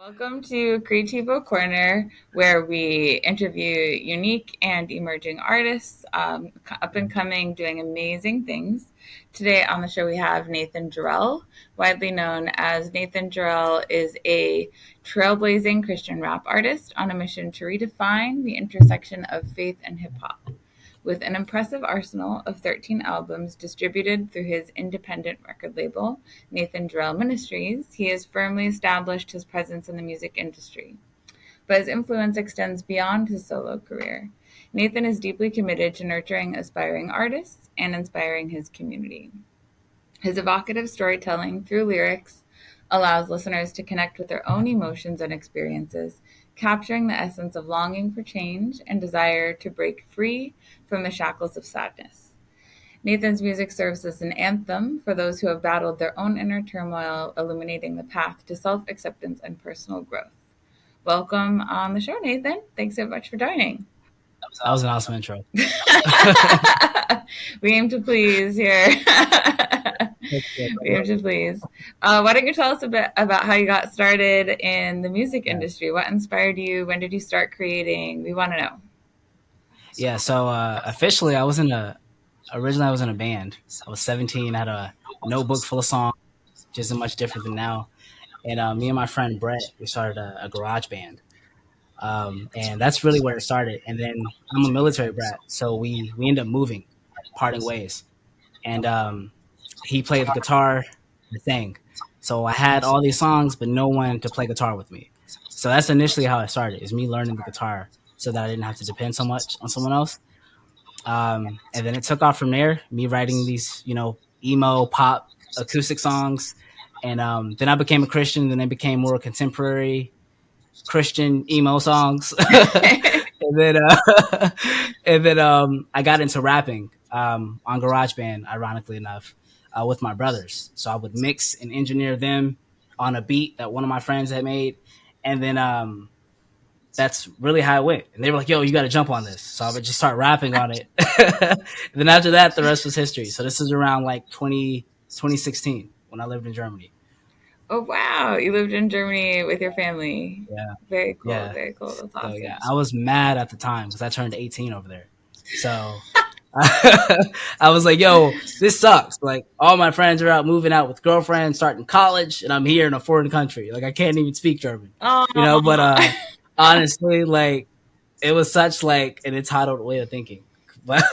Welcome to Creativo Corner, where we interview unique and emerging artists, up and coming, doing amazing things. Today on the show, we have Nathan Jarrelle, widely known as Nathan Jarrelle, is a trailblazing Christian rap artist on a mission to redefine the intersection of faith and hip hop. With an impressive arsenal of 13 albums distributed through his independent record label, Nathan Jarrelle Ministries, he has firmly established his presence in the music industry. But his influence extends beyond his solo career. Nathan is deeply committed to nurturing aspiring artists and inspiring his community. His evocative storytelling through lyrics allows listeners to connect with their own emotions and experiences, capturing the essence of longing for change and desire to break free from the shackles of sadness. Nathan's music serves as an anthem for those who have battled their own inner turmoil, illuminating the path to self acceptance and personal growth. Welcome on the show, Nathan. Thanks so much for joining. That was an awesome intro. We aim to please here. We aim to please. Why don't you tell us a bit about how you got started in the music industry? What inspired you? When did you start creating? We want to know. Yeah, so officially, originally I was in a band. I was 17, I had a notebook full of songs, which isn't much different than now. And me and my friend Brett, we started a garage band. And that's really where it started. And then I'm a military brat, so we ended up moving, parting ways. And he played the guitar and sang. So I had all these songs, but no one to play guitar with me. So that's initially how it started, is me learning the guitar so that I didn't have to depend so much on someone else. And then it took off from there, me writing these, emo pop acoustic songs. And then I became a Christian, then it became more contemporary Christian emo songs. and then I got into rapping on GarageBand, ironically enough, with my brothers. So I would mix and engineer them on a beat that one of my friends had made, and then that's really how it went. And they were like, "Yo, you got to jump on this." So I would just start rapping on it. And then after that, the rest was history. So this is around like 2016 when I lived in Germany. Oh, wow. You lived in Germany with your family. Yeah. Very cool. Yeah. Very cool. That's awesome. So yeah, I was mad at the time because I turned 18 over there. So I was like, "Yo, this sucks. Like all my friends are out moving out with girlfriends, starting college, and I'm here in a foreign country. Like I can't even speak German, Oh. But honestly, like it was such like an entitled way of thinking, but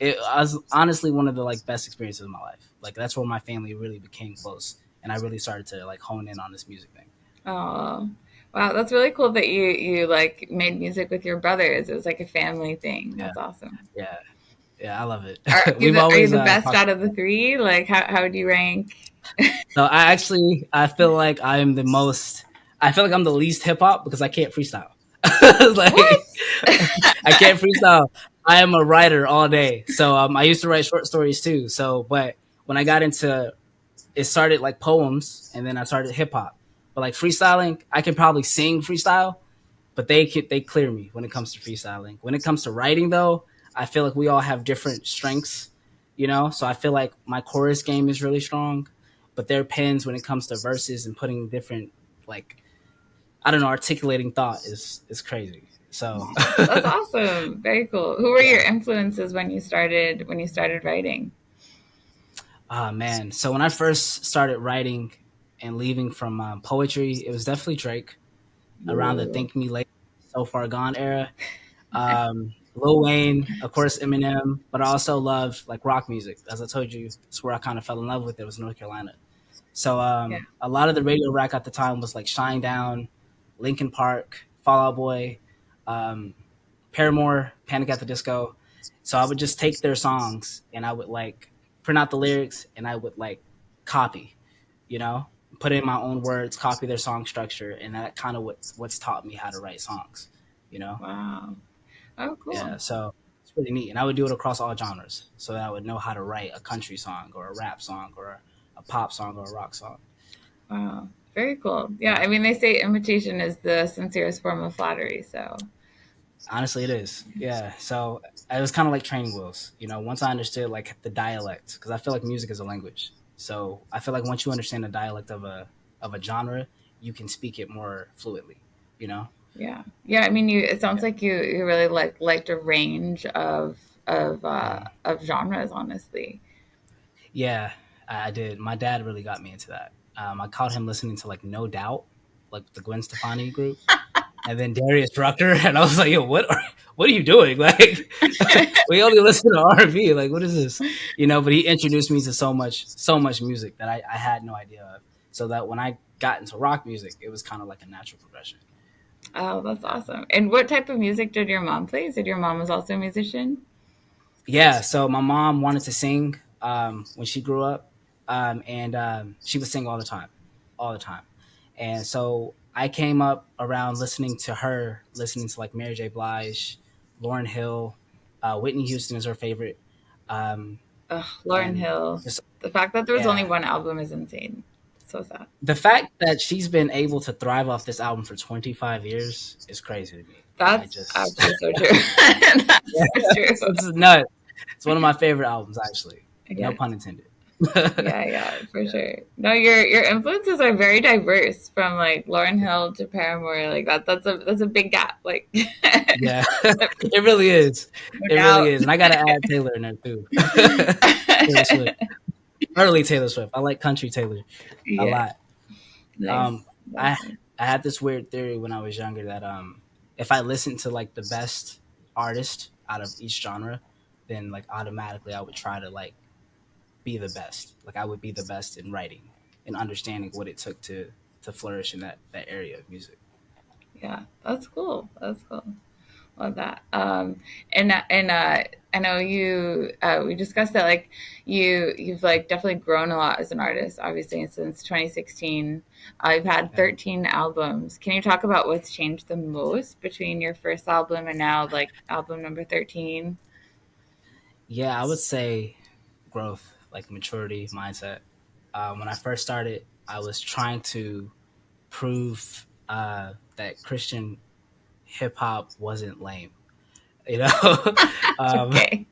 it was honestly one of the like best experiences of my life. Like that's where my family really became close, and I really started to like hone in on this music thing. Oh. Wow, that's really cool that you like made music with your brothers. It was like a family thing. Yeah, That's awesome. yeah, yeah. I love it. Are you We've the, are you always the best talked. out of the three? Like how would you rank? So I feel like I'm the most. I feel like I'm the least hip hop because I can't freestyle. What? Like I can't freestyle. I am a writer all day. So I used to write short stories too. So, but when I got into it, started like poems, and then I started hip hop. But like freestyling, I can probably sing freestyle, but they clear me when it comes to freestyling. When it comes to writing, though, I feel like we all have different strengths, So I feel like my chorus game is really strong, but their pens when it comes to verses and putting different like I don't know, articulating thought is crazy. So That's awesome. Very cool. Who were your yeah. influences when you started writing? Oh man. So when I first started writing and leaving from poetry, it was definitely Drake around the Ooh. Think Me Later, So Far Gone era. Lil Wayne, of course, Eminem, but I also love like rock music. As I told you, it's where I kind of fell in love with it was North Carolina. So Yeah. a lot of the radio rock at the time was like Shine Down, Linkin Park, Fall Out Boy, um, Paramore, Panic at the Disco. So I would just take their songs and I would like print out the lyrics and I would like copy, you know, put in my own words, copy their song structure, and that kind of what's taught me how to write songs, you know. Wow. Oh, cool. Yeah, so it's really neat, and I would do it across all genres, so that I would know how to write a country song or a rap song or a pop song or a rock song. Wow. Very cool. Yeah, Yeah, I mean they say imitation is the sincerest form of flattery, so honestly, it is. Yeah, so it was kind of like training wheels. Once I understood like the dialect, because I feel like music is a language. So I feel like once you understand the dialect of a genre, you can speak it more fluidly, you know? Yeah, yeah. I mean, you. It sounds Yeah. like you really liked a range Mhm. of genres. Honestly. Yeah, I did. My dad really got me into that. I caught him listening to like No Doubt, like the Gwen Stefani group, and then Darius Rucker, and I was like, "Yo, what are you doing? Like, we only listen to R&B. Like, what is this?" You know. But he introduced me to so much music that I had no idea of. So that when I got into rock music, it was kind of like a natural progression. Oh, that's Yeah. awesome. And what type of music did your mom play? Said your mom was also a musician? Yeah, so my mom wanted to sing when she grew up, and she would sing all the time. And so I came up around listening to her, listening to like Mary J. Blige, Lauren Hill, Whitney Houston is her favorite, um, Ugh, Lauryn and Hill. just The fact that there was only yeah, one album is insane. So sad. the fact that she's been able to thrive off this album for 25 years is crazy to me. I That's just actually so true. That's so true. it's nuts. It's one of my favorite albums, actually. No Yeah. pun intended. Yeah, yeah, for sure. No, your influences are very diverse from like Lauryn Hill to Paramore. Like that's a big gap. Like Yeah, it really is. no It really doubt. is, and I gotta add Taylor in there too. Taylor Swift, early Taylor Swift. I like country Taylor a Yeah, lot. nice. Um, That's I nice. I had this weird theory when I was younger that if I listened to like the best artist out of each genre, then like automatically I would try to like be the best. Like I would be the best in writing and understanding what it took to flourish in that area of music. Yeah, that's cool. That's cool. Love that. And I know you. We discussed that like you've like definitely grown a lot as an artist. Obviously, since 2016, you've had Yeah, 13 albums. Can you talk about what's changed the most between your first album and now like album number 13? yeah, I would say growth, like maturity, mindset. When I first started, I was trying to prove that Christian hip hop wasn't lame. You know, um, Okay.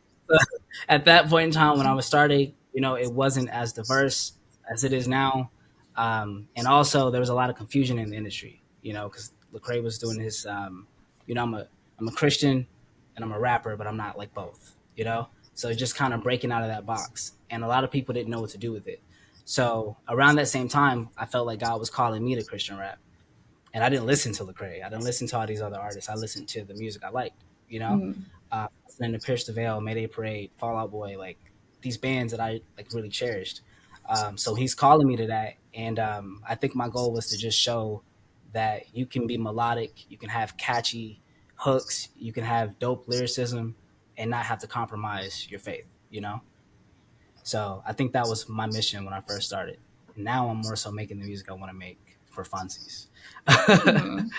at that point in time when I was starting, you know, it wasn't as diverse as it is now, and also there was a lot of confusion in the industry. You know, because Lecrae was doing his, you know, I'm a Christian and I'm a rapper, but I'm not like both. You know, so just kind of breaking out of that box, and a lot of people didn't know what to do with it. So around that same time, I felt like God was calling me to Christian rap, and I didn't listen to Lecrae. I didn't listen to all these other artists. I listened to the music I liked. You know, Mm, listening to Pierce the Veil, Mayday Parade, Fall Out Boy, like these bands that I like really cherished. So he's calling me to that, and I think my goal was to just show that you can be melodic, you can have catchy hooks, you can have dope lyricism, and not have to compromise your faith. You know, so I think that was my mission when I first started. Now I'm more so making the music I want to make for funsies.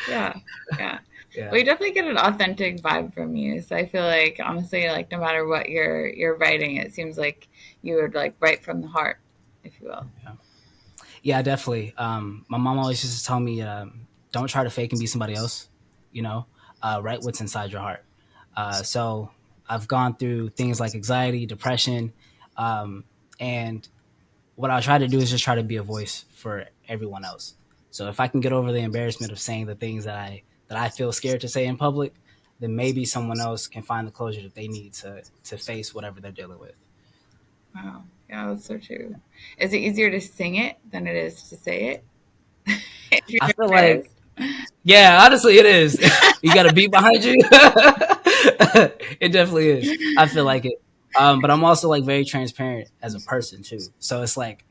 yeah, yeah. Yeah. Well, you definitely get an authentic vibe from you. So I feel like honestly, like no matter what you're writing, it seems like you would like write from the heart, if you will. Yeah. Yeah, definitely. My mom always used to tell me, don't try to fake and be somebody else. You know, write what's inside your heart. So I've gone through things like anxiety, depression, um, and what I try to do is just try to be a voice for everyone else. So if I can get over the embarrassment of saying the things that I feel scared to say in public, then maybe someone else can find the closure that they need to face whatever they're dealing with. Wow. Yeah, that's so true. Is it easier to sing it than it is to say it? If you're I feel like, embarrassed. yeah, honestly, it is. You got a beat behind you. It definitely is. I feel like it. But I'm also like very transparent as a person too. So it's like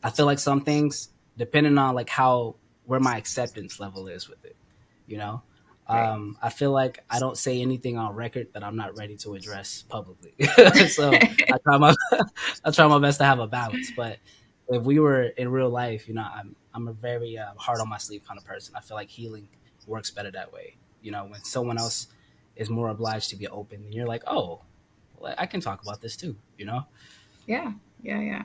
I feel like some things, depending on like how where my acceptance level is with it, you know. Right. I feel like I don't say anything on record that I'm not ready to address publicly. So I try my I try my best to have a balance. But if we were in real life, you know, I'm a very hard on my sleeve kind of person. I feel like healing works better that way. You know, when someone else is more obliged to be open, and you're like, oh, well, I can talk about this too. You know? Yeah, yeah, yeah.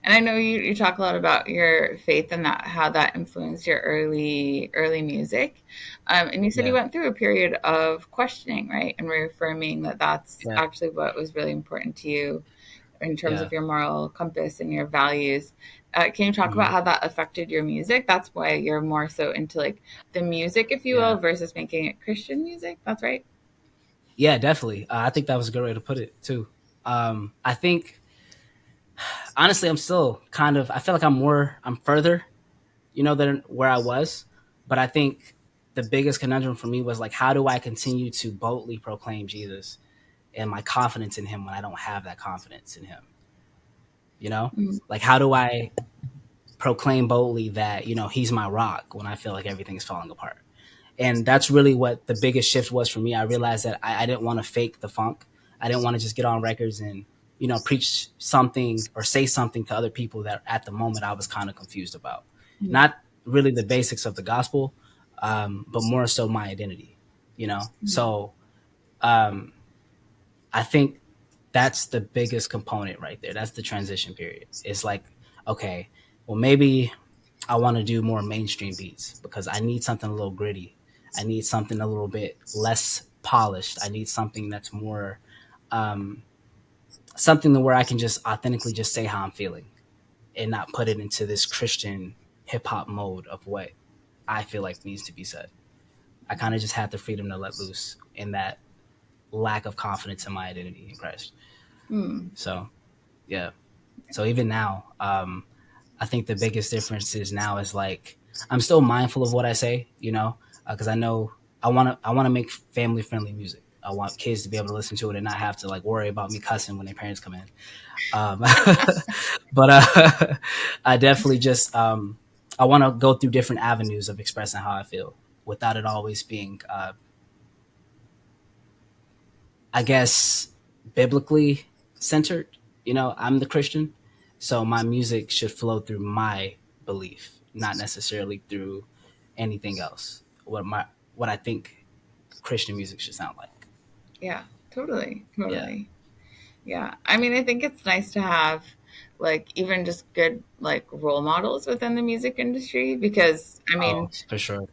And I know you talk a lot about your faith and that how that influenced your early music. And you said you Yeah, went through a period of questioning, right? And reaffirming that that's yeah, actually what was really important to you in terms yeah. of your moral compass and your values. Can you talk about Mhm. how that affected your music? That's why you're more so into like the music, if you will, Yeah. versus making it Christian music. That's right. Yeah, definitely. I think that was a good way to put it too. I think honestly, I'm still kind of. I feel like I'm further, than where I was. But I think the biggest conundrum for me was like, how do I continue to boldly proclaim Jesus and my confidence in Him when I don't have that confidence in Him? You know, Mm, like how do I proclaim boldly that He's my rock when I feel like everything's falling apart? And that's really what the biggest shift was for me. I realized that I didn't want to fake the funk. I didn't want to just get on records and preach something or say something to other people that at the moment I was kind of confused about. mm, Not really the basics of the gospel, but more so my identity. mm. So um, I think that's the biggest component right there. That's the transition period. It's like, okay, well maybe I want to do more mainstream beats because I need something a little gritty. I need something a little bit less polished. I need something that's more um, something where I can just authentically just say how I'm feeling and not put it into this Christian hip hop mode of what I feel like needs to be said. I kind of just had the freedom to let loose in that lack of confidence in my identity in Christ. Mm. So yeah. So even now, I think the biggest difference is now is like I'm still mindful of what I say, because I know I want to make family friendly music. I want kids to be able to listen to it and not have to like worry about me cussing when their parents come in. Um, but I definitely just I want to go through different avenues of expressing how I feel without it always being I guess biblically centered. I'm the Christian, so my music should flow through my belief, not necessarily through anything else. What I think Christian music should sound like. Yeah, totally, Yeah. totally. Yeah. I mean, I think it's nice to have like even just good like role models within the music industry because I Oh, mean, for sure.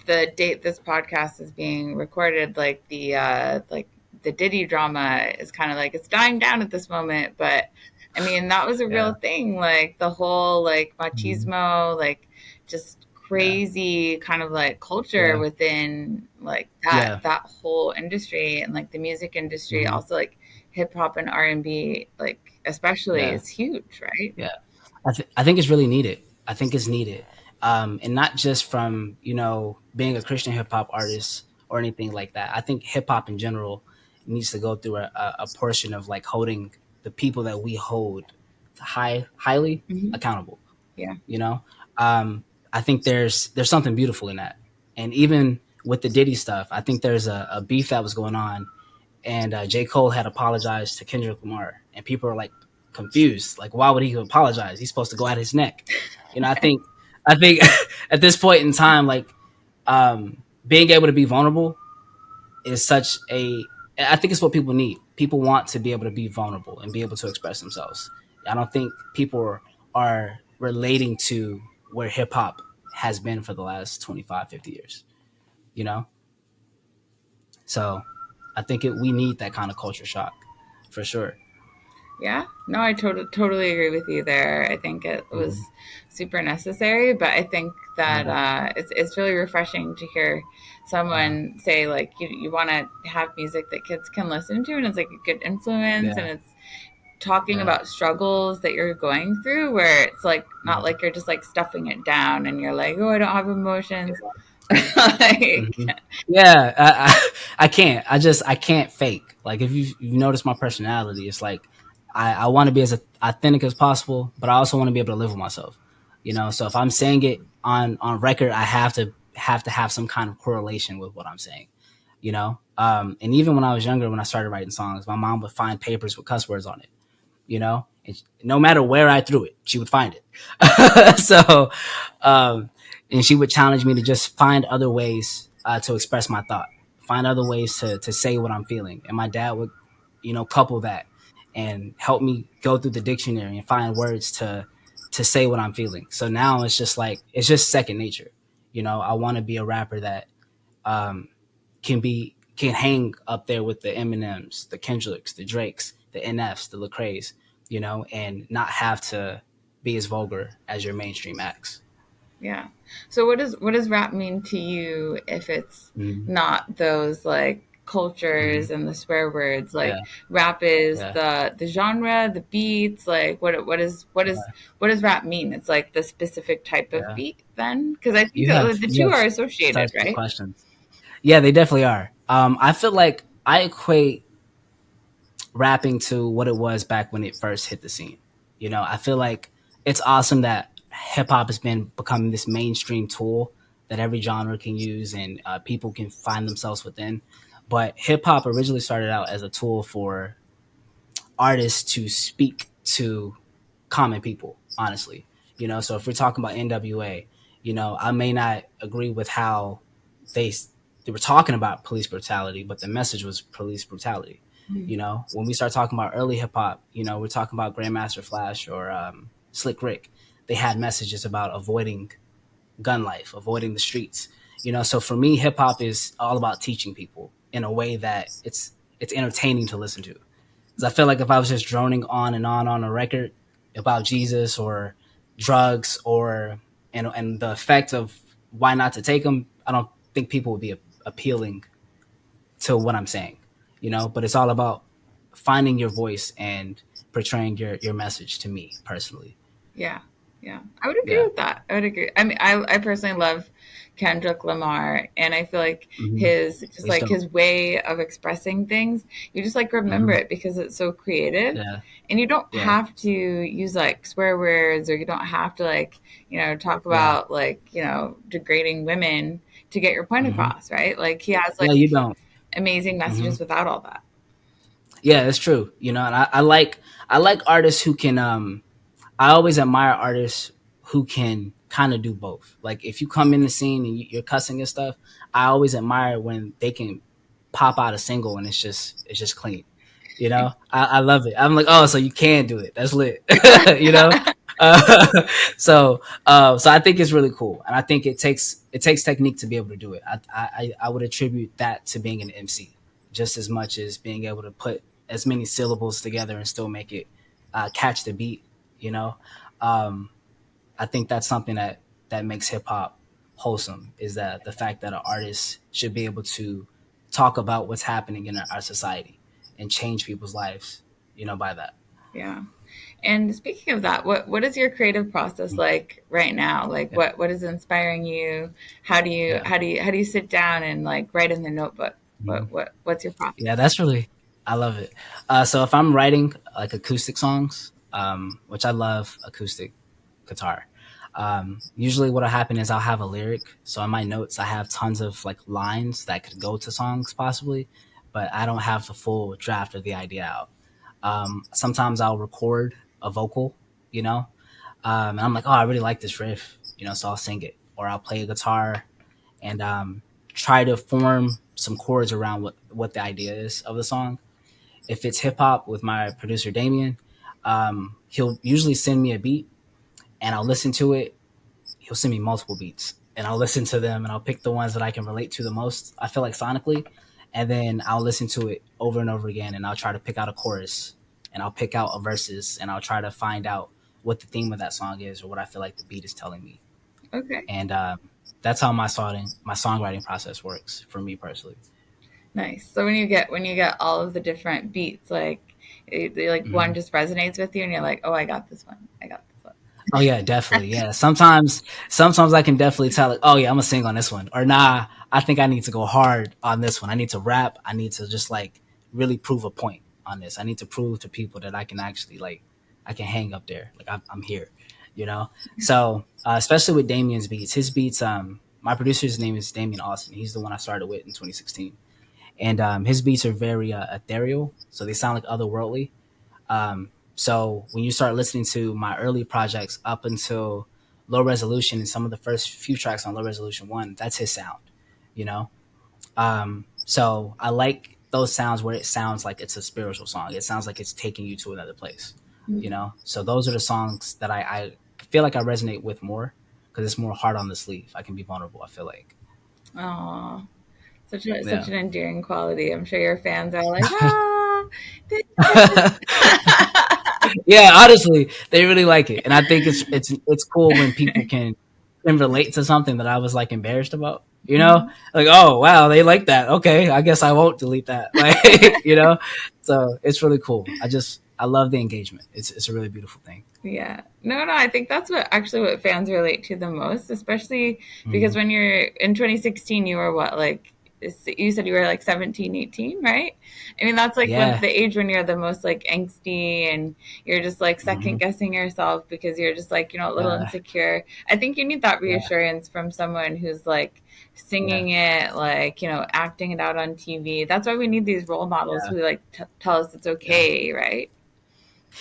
the date this podcast is being recorded, like the Diddy drama is kind of like it's dying down at this moment, but I mean that was a real Yeah. thing, like the whole like Mhm. machismo, like just Yeah. crazy kind of like culture Yeah. within like Yeah. that whole industry and like the music industry, Hmm. also like hip hop and R&B, like especially Yeah. is huge, right? Yeah. I think it's really needed. I think it's needed, and not just from being a Christian hip hop artist or anything like that. I think hip hop in general needs to go through a portion of like holding the people that we hold highly Hmm. accountable. Yeah. You know, um, I think there's something beautiful in that, and even with the Diddy stuff, I think there's a beef that was going on and J. Cole had apologized to Kendrick Lamar, and people are like confused, like why would he apologize? He's supposed to go at his neck. I think at this point in time, like being able to be vulnerable is such a. I think it's what people need. People want to be able to be vulnerable and be able to express themselves. I don't think people are relating to where hip hop has been for the last 25, 50 years. You know, so I think we need that kind of culture shock for sure. Yeah, no, I totally agree with you there. I think it Hmm. was super necessary, but I think that Yeah. it's really refreshing to hear Uh-huh. someone say like you want to have music that kids can listen to, and it's like a good influence, and Yeah. it's talking Yeah. about struggles that you're going through, where it's like not Yeah. like you're just like stuffing it down, and you're like, oh, I don't have emotions, like Hmm. Yeah. I can't. I can't fake. Like if you notice my personality, it's like I want to be as authentic as possible, but I also want to be able to live with myself. So if I'm saying it on record, I have to have some kind of correlation with what I'm saying. And even when I was younger, when I started writing songs, my mom would find papers with cuss words on it. And no matter where I threw it, she would find it. So, um, and she would challenge me to just find other ways to express my thought, find other ways to say what I'm feeling. And my dad would, couple that and help me go through the dictionary and find words to say what I'm feeling. So now it's just like it's just second nature. I want to be a rapper that um, can hang up there with the Eminems, the Kendricks, the Drakes, the NFs, the Lecraes, and not have to. be as vulgar as your mainstream acts. Yeah. So what does rap mean to you if it's Hmm. not those like Hmm. cultures and the swear words? Yeah, Like rap is yeah, the genre, the beats, like what does rap mean? It's like the specific type of yeah. beat then? Because I think You that have like, the you two have are associated, such good right? questions. Yeah, they definitely are. I feel like I equate rapping to what it was back when it first hit the scene. I feel like it's awesome that hip hop has been becoming this mainstream tool that every genre can use and people can find themselves within. But hip hop originally started out as a tool for artists to speak to common people, honestly. So if we're talking about NWA, I may not agree with how they they were talking about police brutality, but the message was police brutality. When we start talking about early hip hop, we're talking about Grandmaster Flash or Slick Rick. They had messages about avoiding gun life, avoiding the streets. So for me, hip hop is all about teaching people in a way that it's entertaining to listen to. Because I feel like if I was just droning on and on a record about Jesus or drugs or and the effect of why not to take them, I don't think people would be appealing to what I'm saying. But it's all about finding your voice and portraying your message to me personally. Yeah, yeah, I would agree Yeah. with that. I would agree. I mean, I personally love Kendrick Lamar, and I feel like Hmm. his just He's like dope. his way of expressing things, you just like remember Hmm. it because it's so creative, Yeah. and you don't Yeah. have to use like swear words or you don't have to like talk Yeah. about like degrading women to get your point Hmm. across, right? Like he has Yeah. like You don't. amazing Hmm. messages without all that. Yeah, it's true. And I like artists who can. I always admire artists who can kind of do both. Like if you come in the scene and you're cussing and stuff, I always admire when they can pop out a single and it's just clean. I love it. I'm like, oh, so you can do it. That's lit. you know. Uh, so I think it's really cool, and I think it takes technique to be able to do it. I would attribute that to being an MC just as much as being able to put as many syllables together and still make it catch the beat. You know, um, I think that's something that makes hip hop wholesome is that the fact that an artist should be able to talk about what's happening in our society and change people's lives. By that. Yeah. And speaking of that, what is your creative process Mm. like right now? Like Yeah, what is inspiring you? yeah, How do you sit down and like write in the notebook? mhm. What's your process? Yeah. That's really I love it. So if I'm writing like acoustic songs, which I love acoustic guitar. Usually, what'll happen is I'll have a lyric. So in my notes, I have tons of like lines that could go to songs possibly, but I don't have the full draft of the idea out. Sometimes I'll record a vocal, you know, and I'm like, oh, I really like this riff, so I'll sing it, or I'll play a guitar and try to form some chords around what the idea is of the song. If it's hip hop with my producer Damien, he'll usually send me a beat and I'll listen to it. He'll send me multiple beats and I'll listen to them and I'll pick the ones that I can relate to the most. I feel like sonically, and then I'll listen to it over and over again and I'll try to pick out a chorus and I'll pick out a verses and I'll try to find out what the theme of that song is or what I feel like the beat is telling me. Okay. And that's how my songwriting process works for me personally. Nice. So when you get all of the different beats, like one Hmm. just resonates with you and you're like, "Oh, I got this one. I got this one." Oh yeah, definitely. Yeah. Sometimes I can definitely tell like, oh yeah, I'm gonna sing on this one. Or nah, I think I need to go hard on this one. I need to rap. I need to just like really prove a point on this. I need to prove to people that I can actually like I can hang up there. Like I'm here, you know? So especially with Damien's beats. His beats, my producer's name is Damien Austin. He's the one I started with in 2016. And his beats are very ethereal, so they sound like otherworldly. So when you start listening to my early projects up until Low Resolution and some of the first few tracks on Low Resolution 1, that's his sound, you know? So I like those sounds where it sounds like it's a spiritual song. It sounds like it's taking you to another place, you Mm. know? So those are the songs that I feel like I resonate with more because it's more hard on the sleeve. I can be vulnerable, I feel like. Aw, such Yeah. an endearing quality. I'm sure your fans are like, ah. Yeah, honestly, they really like it, and I think it's cool when people can relate to something that I was like embarrassed about. You know, Mhm. like, oh wow, they like that. Okay, I guess I won't delete that. Like, you know, so it's really cool. I love the engagement. It's a really beautiful thing. Yeah. No, no, I think that's what actually what fans relate to the most, especially because Hmm. when you're in 2016, you were what, like, you said you were like 17, 18, right? I mean, that's like when Yeah. the age when you're the most like angsty and you're just like second Hmm. guessing yourself because you're just like, a little Yeah. insecure. I think you need that Yeah. reassurance from someone who's like Yeah. singing it, like, acting it out on TV. That's why we need these role models Yeah. who like tell us it's Yeah. okay, right?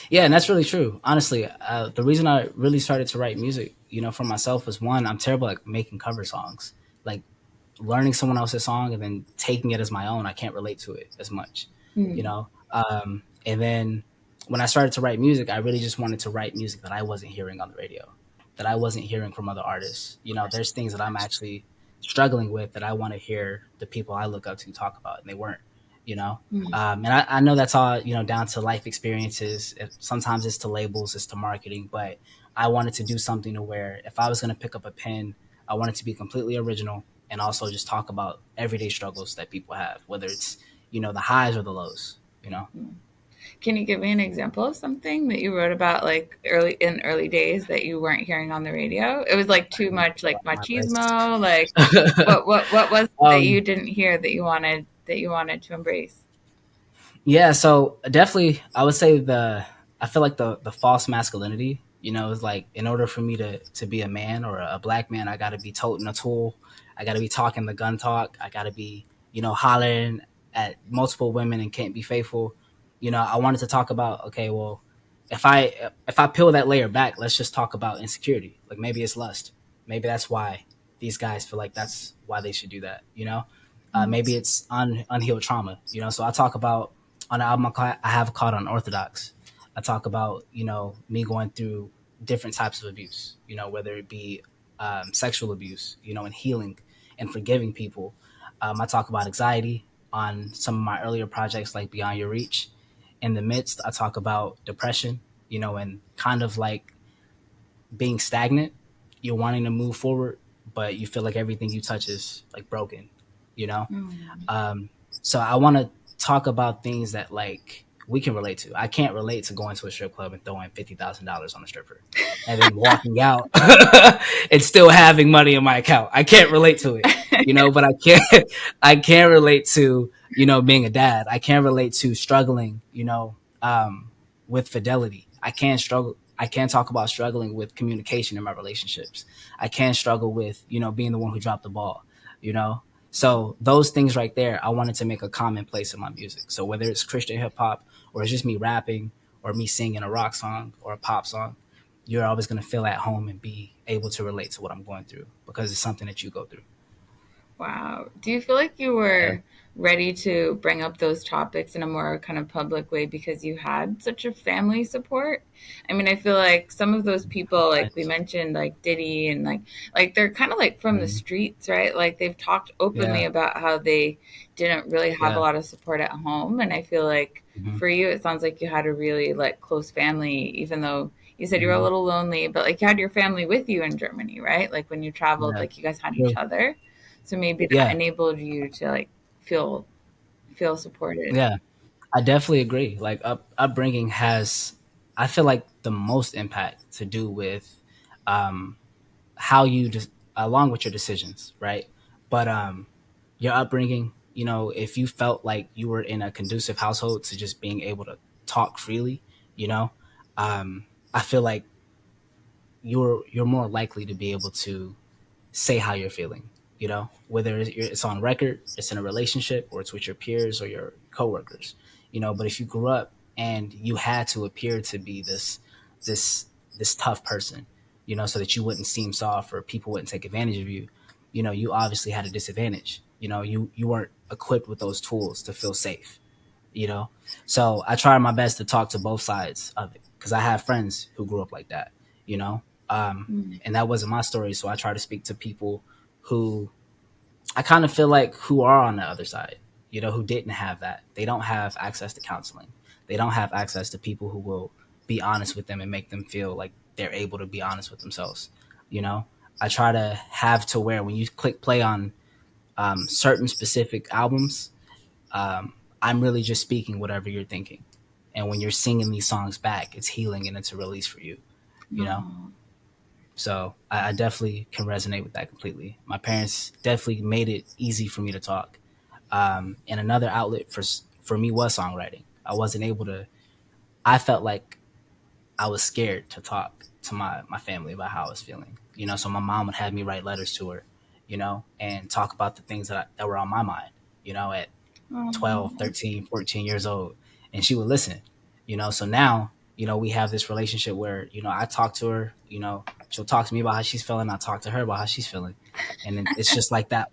Yeah, and that's really true. Honestly, the reason I really started to write music, for myself was one, I'm terrible at making cover songs. Like learning someone else's song and then taking it as my own, I can't relate to it as much, you Mm. know. And then when I started to write music, I really just wanted to write music that I wasn't hearing on the radio, that I wasn't hearing from other artists. There's things that I'm actually struggling with that I want to hear the people I look up to talk about, and they weren't. You know, Mm. and I know that's all down to life experiences. Sometimes it's to labels, it's to marketing, but I wanted to do something to where if I was going to pick up a pen, I wanted to be completely original and also just talk about everyday struggles that people have, whether it's the highs or the lows. Can you give me an example of something that you wrote about like early days that you weren't hearing on the radio? It was like too I need to much pull like out my list. machismo, like what was it that you um, didn't hear that you wanted to embrace? Yeah, so definitely, I would say I feel like the false masculinity. Is like in order for me to be a man or a black man, I got to be toting a tool, I got to be talking the gun talk, I got to be hollering at multiple women and can't be faithful. I wanted to talk about, okay, well, if I peel that layer back, let's just talk about insecurity. Like maybe it's lust, maybe that's why these guys feel like that's why they should do that. Mm. Maybe it's unhealed trauma. So I talk about on the album I have called Unorthodox. I talk about me going through different types of abuse. Whether it be sexual abuse. And healing and forgiving people. I talk about anxiety on some of my earlier projects like Beyond Your Reach. In the midst, I talk about depression. And kind of like being stagnant. You're wanting to move forward, but you feel like everything you touch is like broken. You know, Mm. um, so I want to talk about things that like we can relate to. I can't relate to going to a strip club and throwing $50,000 on a stripper and then walking out and still having money in my account. I can't relate to it, but I can't I can't relate to, being a dad. I can't relate to struggling, with fidelity. I can't talk about struggling with communication in my relationships. I can't struggle with, being the one who dropped the ball, you know? So those things right there, I wanted to make a commonplace in my music. So whether it's Christian hip hop or it's just me rapping or me singing a rock song or a pop song, you're always going to feel at home and be able to relate to what I'm going through because it's something that you go through. Wow. Do you feel like you Yeah. were ready to bring up those topics in a more kind of public way because you had such a family support? I mean, I feel like some of those people, like we Nice. mentioned, like Diddy and like they're kind of like from the Mhm. streets, right? Like they've talked openly Yeah. about how they didn't really have a Yeah. lot of support at home. And I feel like Hmm. for you, it sounds like you had a really like close family, even though you said you were a Hmm. little lonely, but like you had your family with you in Germany, right? Like when you traveled, Yeah. like you guys had each True. other. So maybe that Yeah. enabled you to like feel feel supported. Yeah. I definitely agree. Like upbringing has, I feel like the most impact to do with um, how you just along with your decisions, right? But your upbringing, if you felt like you were in a conducive household to just being able to talk freely, you know, I feel like you're more likely to be able to say how you're feeling, whether it's on record, it's in a relationship, or it's with your peers or your coworkers, But if you grew up and you had to appear to be this, this tough person, so that you wouldn't seem soft or people wouldn't take advantage of you, you obviously had a disadvantage. You weren't equipped with those tools to feel safe, you know. So I try my best to talk to both sides of it because I have friends who grew up like that, you know. Mm. And that wasn't my story. So I try to speak to people who I kind of feel like who are on the other side, who didn't have that. They don't have access to counseling. They don't have access to people who will be honest with them and make them feel like they're able to be honest with themselves. You know, I try to have to where when you click play on certain specific albums, I'm really just speaking whatever you're thinking. And when you're singing these songs back, it's healing and it's a release for you, you know? Oh, So I definitely can resonate with that completely. My parents definitely made it easy for me to talk. And another outlet for me was songwriting. I wasn't able to, I felt like I was scared to talk to my family about how I was feeling, so my mom would have me write letters to her, and talk about the things that were on my mind, at 12, oh, 13, 14 years old, and she would listen, so now, we have this relationship where, I talk to her, she'll talk to me about how she's feeling, I talk to her about how she's feeling, and then it's just like that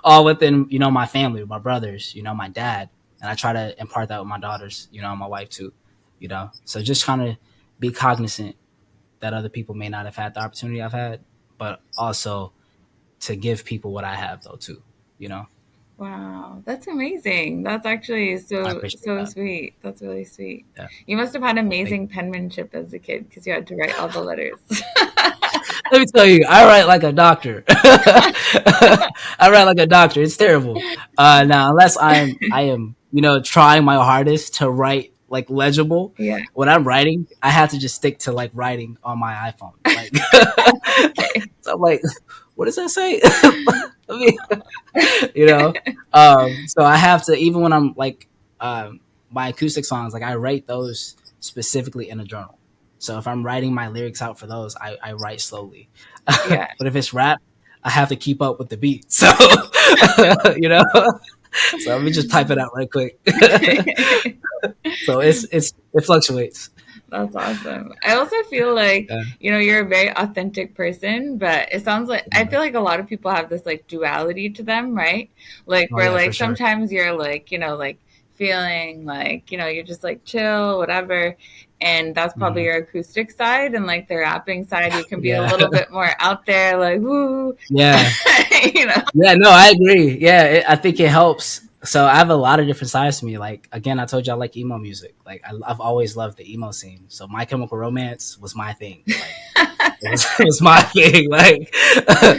all within, my family, my brothers, my dad, and I try to impart that with my daughters, my wife too, so just trying to be cognizant that other people may not have had the opportunity I've had, but also to give people what I have though too, you know. wow, that's amazing. That's actually I so appreciate so that. sweet. That's really sweet. Yeah. You must have had Thank amazing penmanship as a kid because you had to write all the letters. Let me tell you, I write like a doctor. I write like a doctor. It's terrible. Now, unless I am, trying my hardest to write like legible. Yeah. When I'm writing, I have to just stick to like writing on my iPhone. Like, Okay. so I'm like, what does that say? Let me, you know. So I have to, even when I'm like, my acoustic songs, like I write those specifically in a journal. So if I'm writing my lyrics out for those, I write slowly. Yeah. But if it's rap, I have to keep up with the beat. So you know, so let me just type it out right quick. So it fluctuates. That's awesome. I also feel like, Yeah, you're a very authentic person, but it sounds like I feel like a lot of people have this like duality to them, right? Like oh where yeah, for like sure. sometimes you're like, like feeling like, you're just like chill, whatever. And that's probably Mhm. your acoustic side. And like the rapping side, you can be a Yeah, little bit more out there, like, woo, yeah. you know? Yeah, no, I agree. Yeah, I think it helps. So I have a lot of different sides to me. Like again, I told you I like emo music. Like I've always loved the emo scene. So My Chemical Romance was my thing. Like it was my thing. Like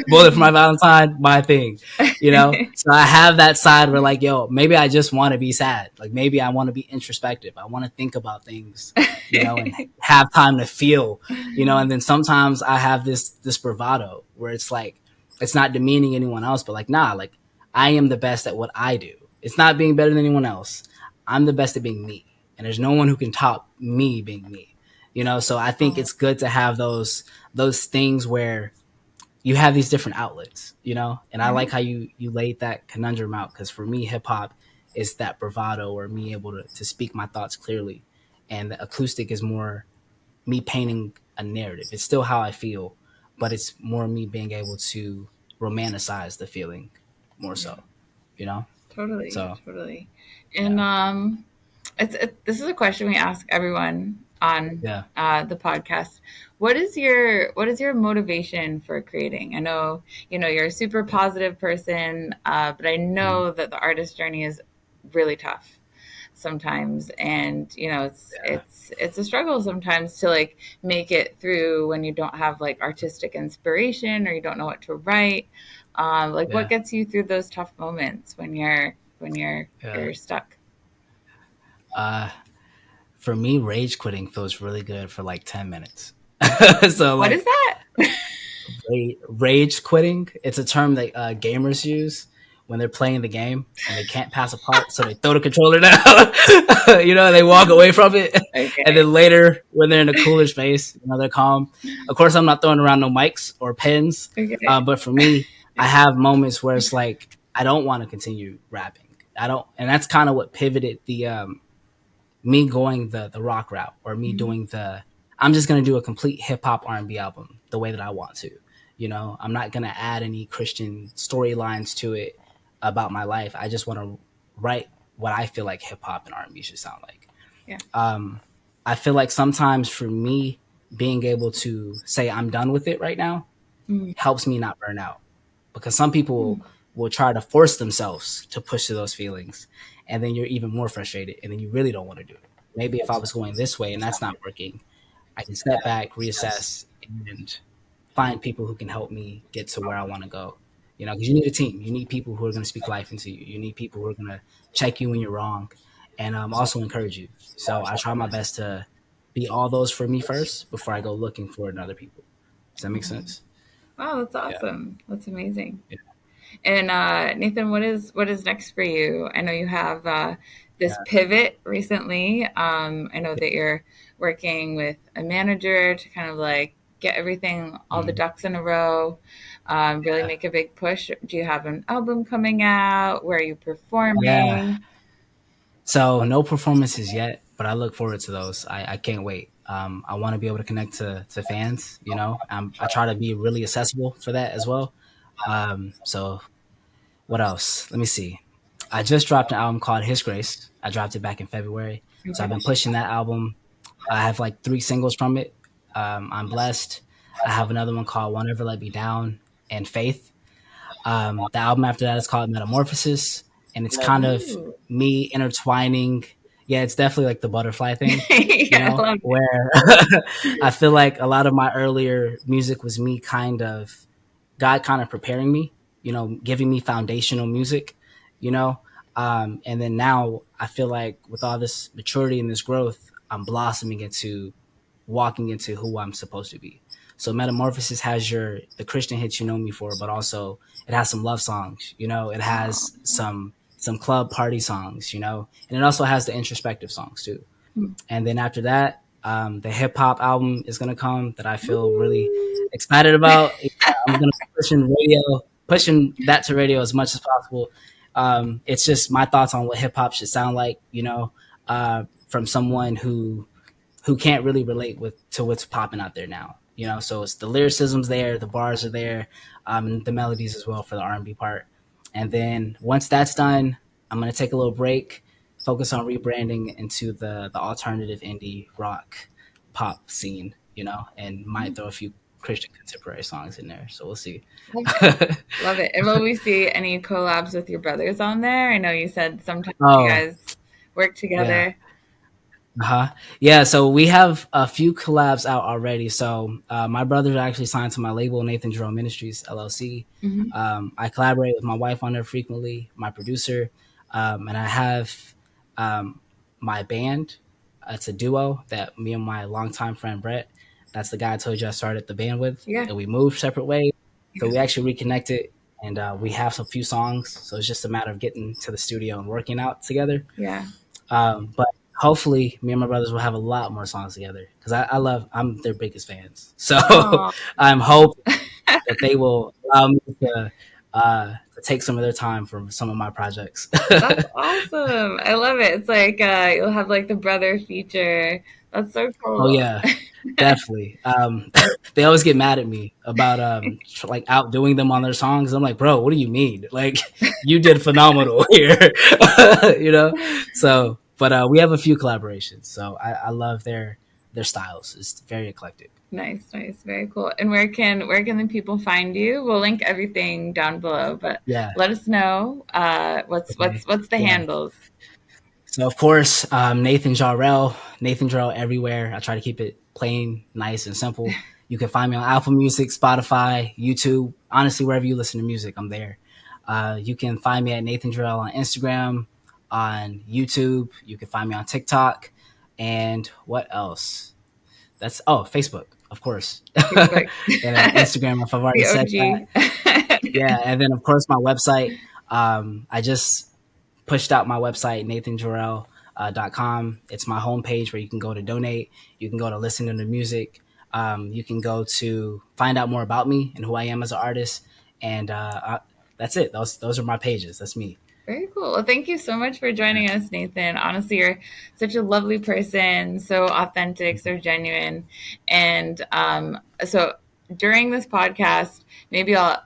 Bullet for My Valentine, my thing. So I have that side where like, yo, maybe I just want to be sad. Like maybe I want to be introspective. I want to think about things. And have time to feel. And then sometimes I have this bravado where it's like it's not demeaning anyone else, but like, nah, like I am the best at what I do. It's not being better than anyone else. I'm the best at being me. And there's no one who can top me being me. So I think Oh, it's good to have those things where you have these different outlets, and I yeah, like how you laid that conundrum out because for me, hip hop is that bravado or me able to speak my thoughts clearly. And the acoustic is more me painting a narrative. It's still how I feel, but it's more me being able to romanticize the feeling more yeah. so, you know? Totally, So, totally. And yeah. this is a question we ask everyone on Yeah. the podcast. What is your motivation for creating? I know you're a super Yeah. positive person, but I Mhm. know that the artist journey is really tough sometimes, and Yeah. it's a struggle sometimes to like make it through when you don't have like artistic inspiration or you don't know what to write. Like what Yeah. gets you through those tough moments when Yeah. you're stuck? Uh, for me, rage quitting feels really good for like 10 minutes. So, What is like, that? rage quitting. It's a term that gamers use when they're playing the game and they can't pass a part, so they throw the controller down. They walk away from it, and Okay. then later, when they're in a cooler space, they're calm. Of course, I'm not throwing around no mics or pens, Okay. but for me, I have moments where it's like I don't want to continue rapping. I don't, and that's kind of what pivoted the me going the rock route or me Mhm. doing I'm just gonna do a complete hip hop R&B album the way that I want to. I'm not gonna add any Christian storylines to it about my life. I just want to write what I feel like hip hop and R&B should sound like. Yeah. Um, I feel like sometimes for me being able to say I'm done with it right now Mm. helps me not burn out because some people will try to force themselves to push to those feelings and then you're even more frustrated and then you really don't want to do it. maybe if I was going this way and that's not working, I can step back, reassess, and find people who can help me get to where I want to go. You know, because you need a team. You need people who are going to speak life into you. You need people who are going to check you when you're wrong, and also encourage you. So I try my best to be all those for me first before I go looking for it in other people. Does that make sense? Wow, that's Yeah. awesome. That's amazing. Yeah. And Nathan, what is next for you? I know you have this Yeah. pivot recently. I know that you're working with a manager to kind of like get everything, all the Mhm. ducks in a row, really Yeah. make a big push. Do you have an album coming out? Where are you Yeah. performing? So no performances yet, but I look forward to those. I can't wait. I want to be able to connect to fans. You know, I try to be really accessible for that as well. So what else? Let me see. I just dropped an album called His Grace. I dropped it back in February. So I've Okay. been pushing that album. I have like 3 singles from it. I'm blessed. I have another one called Won't Ever Let Me Down and Faith. The album after that is called Metamorphosis, and it's kind of Ooh. me intertwining. Yeah, it's definitely like the butterfly thing, you Yeah, I know, love where I feel like a lot of my earlier music was me kind of God kind of preparing me, you know, giving me foundational music, you know. And then now I feel like with all this maturity and this growth, I'm blossoming into walking into who I'm supposed to be. So Metamorphosis has your the Christian hits you know me for, but also it has some love songs, you know, it it. has some club party songs, you know, and it also has the introspective songs too. And then after that, the hip hop album is gonna come that I feel really Woo. excited about. Yeah, I'm gonna be pushing that to radio as much as possible. It's just my thoughts on what hip hop should sound like, you know, from someone who can't really relate with to what's popping out there now. You know, so it's the lyricism's there, the bars are there, and the melodies as well for the R&B part. And then once that's done, I'm gonna take a little break, focus on rebranding into the alternative indie rock pop scene. You know, and might throw a few Christian contemporary songs in there. So we'll see. Love it. Love it. And will we see any collabs with your brothers on there? I know you said sometimes you Oh guys work yeah. together. Uh-huh. Yeah, so we have a few collabs out already. So my brother actually signed to my label, Nathan Jarrelle Ministries, LLC. Hmm. I collaborate with my wife on there frequently, my producer, and I have um, my band. It's a duo that me and my longtime friend Brett, that's the guy I told you I started the band with, Yeah. and we moved separate ways. So Yeah. we actually reconnected, and we have some few songs. So it's just a matter of getting to the studio and working out together. Yeah. But hopefully, me and my brothers will have a lot more songs together because I'm their biggest fans. So Oh, I'm hoping that they will allow me to take some of their time from some of my projects. that's awesome. I love it. It's like you'll have like the brother feature. That's so Oh cool. yeah, definitely. They always get mad at me about like outdoing them on their songs. I'm like, bro, what do you mean? Like, you did phenomenal here, you know. So, but we have a few collaborations. So I love their styles. It's very eclectic. Nice, nice, very cool. And where can the people find you? We'll link everything down below, but Yeah. let us know what's Okay. what's the Yeah. handles. So of course, Nathan Jarrelle everywhere. I try to keep it plain, nice, and simple. You can find me on Apple Music, Spotify, YouTube. Honestly, wherever you listen to music, I'm there. You can find me at Nathan Jarrelle on Instagram, on YouTube. You can find me on TikTok, and what else? That's Facebook, of course, Facebook. and Instagram. If I've already The said that, OG. yeah, and then of course my website. I just pushed out my website, nathanjarrell.com. It's my homepage where you can go to donate, you can go to listen to the music, you can go to find out more about me and who I am as an artist, and that's it. Those are my pages. That's me. Very cool. Well, thank you so much for joining us, Nathan. Honestly, you're such a lovely person, so authentic, so genuine. And so during this podcast, maybe I'll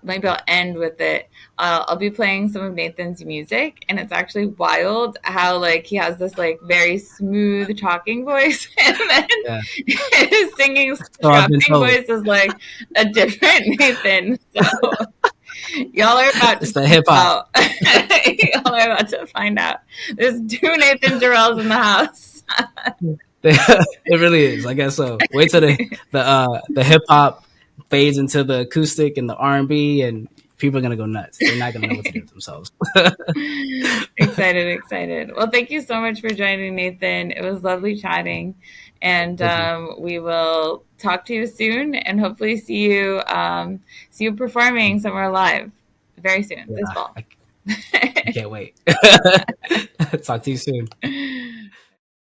end with it. I'll be playing some of Nathan's music, and it's actually wild how like he has this like very smooth talking voice, and then Yeah. his singing So I've been scrubbing told. voice is like a different Nathan. So y'all are about to It's the find hip hop. out. Y'all are about to find out. There's two Nathan Jarrells in the house. It really is. I guess so. Wait till the hip hop fades into the acoustic and the R&B, and people are gonna go nuts. They're not gonna know what to do with themselves. Excited, excited. Well, thank you so much for joining, Nathan. It was lovely chatting, and Thank you. we will talk to you soon, and hopefully see you performing somewhere live very soon Yeah, this fall. I can't wait. Talk to you soon.